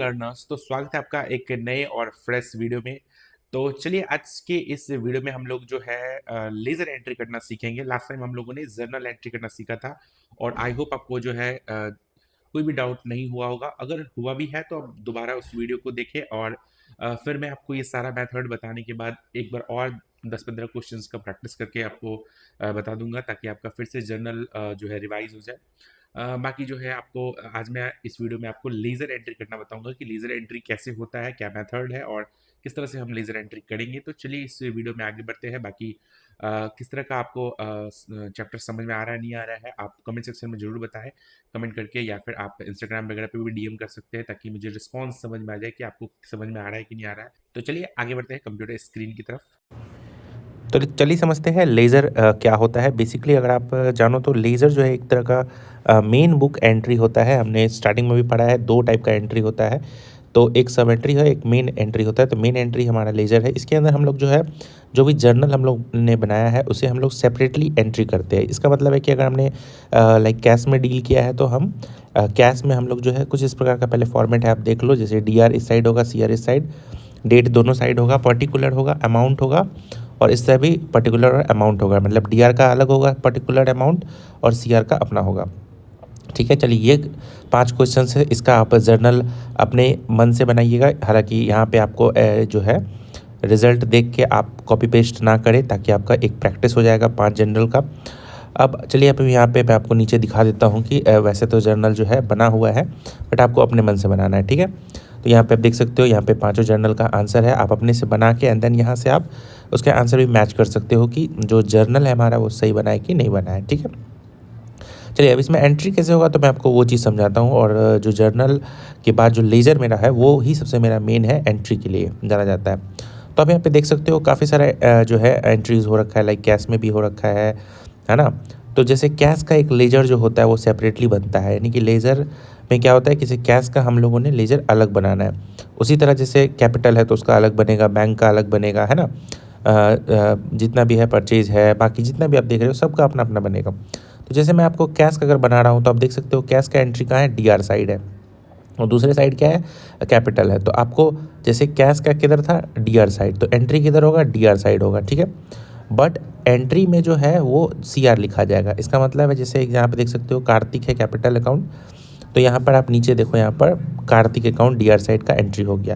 Learners, तो स्वागत है आपका एक नए और फ्रेश वीडियो में। तो चलिए आज के इस वीडियो में हम लोग जो है लेज़र एंट्री करना सीखेंगे। लास्ट टाइम हम लोगों ने जर्नल एंट्री करना सीखा था और आई होप आपको जो है कोई भी डाउट नहीं हुआ होगा। अगर हुआ भी है तो आप दोबारा उस वीडियो को देखें और फिर मैं आपको ये सारा मेथड बताने के बाद एक बार और 10-15 क्वेश्चंस का प्रैक्टिस करके आपको बता दूंगा ताकि आपका फिर से जर्नल जो है रिवाइज हो जाए। बाकी जो है आपको आज मैं इस वीडियो में आपको लेज़र एंट्री करना बताऊंगा कि लेज़र एंट्री कैसे होता है, क्या मेथड है और किस तरह से हम लेज़र एंट्री करेंगे। तो चलिए इस वीडियो में आगे बढ़ते हैं। बाकी किस तरह का आपको चैप्टर समझ में आ रहा है नहीं आ रहा है आप कमेंट सेक्शन में ज़रूर बताएं कमेंट करके, या फिर आप इंस्टाग्राम वगैरह पे भी डीएम कर सकते हैं ताकि मुझे रिस्पॉन्स समझ में आ जाए कि आपको समझ में आ रहा है कि नहीं आ रहा है। तो चलिए आगे बढ़ते हैं कंप्यूटर स्क्रीन की तरफ। तो चलिए समझते हैं लेज़र क्या होता है। बेसिकली अगर आप जानो तो लेज़र जो है एक तरह का मेन बुक एंट्री होता है। हमने स्टार्टिंग में भी पढ़ा है, दो टाइप का एंट्री होता है। तो एक सब एंट्री है, एक मेन एंट्री होता है। तो मेन एंट्री हमारा लेज़र है। इसके अंदर हम लोग जो है जो भी जर्नल हम लोग ने बनाया है उसे हम लोग सेपरेटली एंट्री करते हैं। इसका मतलब है कि अगर हमने लाइक कैश में डील किया है तो हम कैश में हम लोग जो है कुछ इस प्रकार का पहले फॉर्मेट है, आप देख लो। जैसे डी इस साइड होगा, सी इस साइड, डेट दोनों साइड होगा, पर्टिकुलर होगा, अमाउंट होगा, और इससे भी पर्टिकुलर और अमाउंट होगा। मतलब डी का अलग होगा पर्टिकुलर अमाउंट और सी का अपना होगा। ठीक है, चलिए ये 5 क्वेश्चन है। इसका आप जर्नल अपने मन से बनाइएगा। हालांकि यहाँ पे आपको जो है रिजल्ट देख के आप कॉपी पेस्ट ना करें ताकि आपका एक प्रैक्टिस हो जाएगा 5 जनरल का। अब चलिए अब यहाँ पे मैं आपको नीचे दिखा देता हूँ कि वैसे तो जर्नल जो है बना हुआ है, बट आपको अपने मन से बनाना है। ठीक है, तो यहाँ पे आप देख सकते हो, यहाँ पे 5 जर्नल का आंसर है। आप अपने से बना के एंड देन यहाँ से आप उसके आंसर भी मैच कर सकते हो कि जो जर्नल है हमारा वो सही बना है कि नहीं बना है। ठीक है, चलिए अब इसमें एंट्री कैसे होगा तो मैं आपको वो चीज़ समझाता हूँ। और जो जर्नल के बाद जो लेज़र मेरा है वो ही सबसे मेरा मेन है, एंट्री के लिए जाना जाता है। तो आप यहाँ पे देख सकते हो काफ़ी सारा जो है एंट्रीज हो रखा है, लाइक कैश में भी हो रखा है ना। तो जैसे कैश का एक लेज़र जो होता है वो सेपरेटली बनता है, यानी कि लेज़र में क्या होता है, किसी कैश का हम लोगों ने लेज़र अलग बनाना है। उसी तरह जैसे कैपिटल है तो उसका अलग बनेगा, बैंक का अलग बनेगा, है ना। जितना भी है परचेज है, बाकी जितना भी आप देख रहे हो सबका अपना अपना बनेगा। तो जैसे मैं आपको कैश का अगर बना रहा हूँ तो आप देख सकते हो कैश का एंट्री कहाँ है, डी साइड है, और दूसरे साइड क्या है, कैपिटल है। तो आपको जैसे कैश का किधर था, डी साइड, तो एंट्री किधर होगा, डी साइड होगा। ठीक है, बट एंट्री में जो है वो सी लिखा जाएगा। इसका मतलब है जैसे यहाँ पे देख सकते हो कार्तिक है कैपिटल अकाउंट, तो यहाँ पर आप नीचे देखो, यहाँ पर कार्तिक अकाउंट डी साइड का एंट्री हो गया।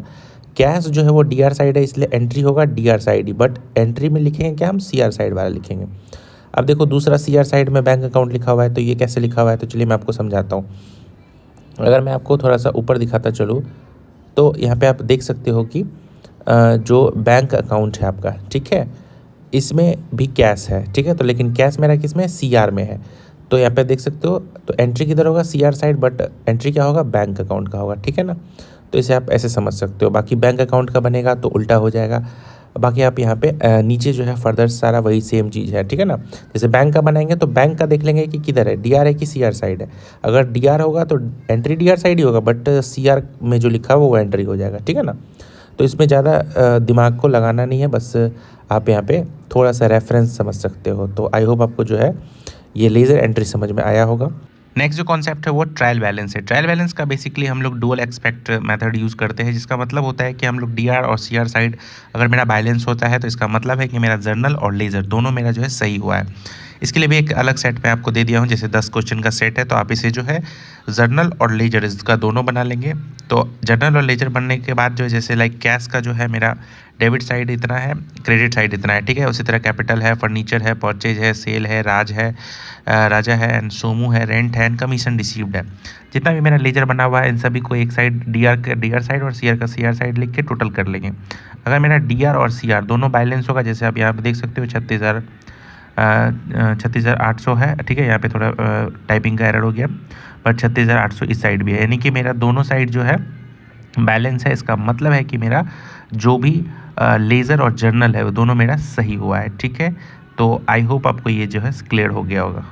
कैश जो है वो डी साइड है इसलिए एंट्री होगा D side he, but entry में लिखेंगे क्या, हम सी साइड वाला लिखेंगे। अब देखो दूसरा सी साइड में बैंक अकाउंट लिखा हुआ है, तो ये कैसे लिखा हुआ है, तो चलिए मैं आपको समझाता हूँ। अगर मैं आपको थोड़ा सा ऊपर दिखाता चलूँ तो यहाँ पे आप देख सकते हो कि जो बैंक अकाउंट है आपका, ठीक है, इसमें भी कैश है। ठीक है, तो लेकिन कैश मेरा किस में, सी में है। तो यहाँ पे देख सकते हो, तो एंट्री किधर होगा, सी साइड, बट एंट्री क्या होगा, बैंक अकाउंट का होगा। ठीक है ना, तो इसे आप ऐसे समझ सकते हो। बाकी बैंक अकाउंट का बनेगा तो उल्टा हो जाएगा। बाकी आप यहाँ पे नीचे जो है फर्दर सारा वही सेम चीज़ है। ठीक है ना, जैसे बैंक का बनाएंगे तो बैंक का देख लेंगे कि किधर है, डी है कि सी साइड है। अगर डी होगा तो एंट्री डी साइड ही होगा, बट सी में जो लिखा हुआ वो एंट्री हो जाएगा। ठीक है ना, तो इसमें ज़्यादा दिमाग को लगाना नहीं है, बस आप यहाँ पे थोड़ा सा रेफरेंस समझ सकते हो। तो आई होप आपको जो है ये लेज़र एंट्री समझ में आया होगा। नेक्स्ट जो कॉन्सेप्ट है वो ट्रायल बैलेंस है। ट्रायल बैलेंस का बेसिकली हम लोग डुअल एक्सपेक्ट मेथड यूज़ करते हैं, जिसका मतलब होता है कि हम लोग डी और सी साइड अगर मेरा बैलेंस होता है तो इसका मतलब है कि मेरा जर्नल और लेज़र दोनों मेरा जो है सही हुआ है। इसके लिए भी एक अलग सेट मैं आपको दे दिया हूँ। जैसे 10 क्वेश्चन का सेट है तो आप इसे जो है जर्नल और लेजर इसका दोनों बना लेंगे। तो जर्नल और लेजर बनने के बाद जो है जैसे लाइक कैश का जो है मेरा डेबिट साइड इतना है, क्रेडिट साइड इतना है। ठीक है, उसी तरह कैपिटल है, फर्नीचर है, परचेज है, सेल है, राजा है एंड सोमू है, रेंट है एंड कमीशन रिसीव्ड है। जितना भी मेरा लेजर बना हुआ है इन सभी को एक साइड डी आर साइड और सी का साइड लिख के टोटल कर लेंगे। अगर मेरा डी और सी दोनों बैलेंस होगा, जैसे आप यहाँ पे देख सकते हो 36,800 है। ठीक है, यहाँ पे थोड़ा टाइपिंग का एरर हो गया, बट 36,800 इस साइड भी है, यानी कि मेरा दोनों साइड जो है बैलेंस है। इसका मतलब है कि मेरा जो भी लेज़र और जर्नल है वो दोनों मेरा सही हुआ है। ठीक है, तो आई होप आपको ये जो है क्लियर हो गया होगा।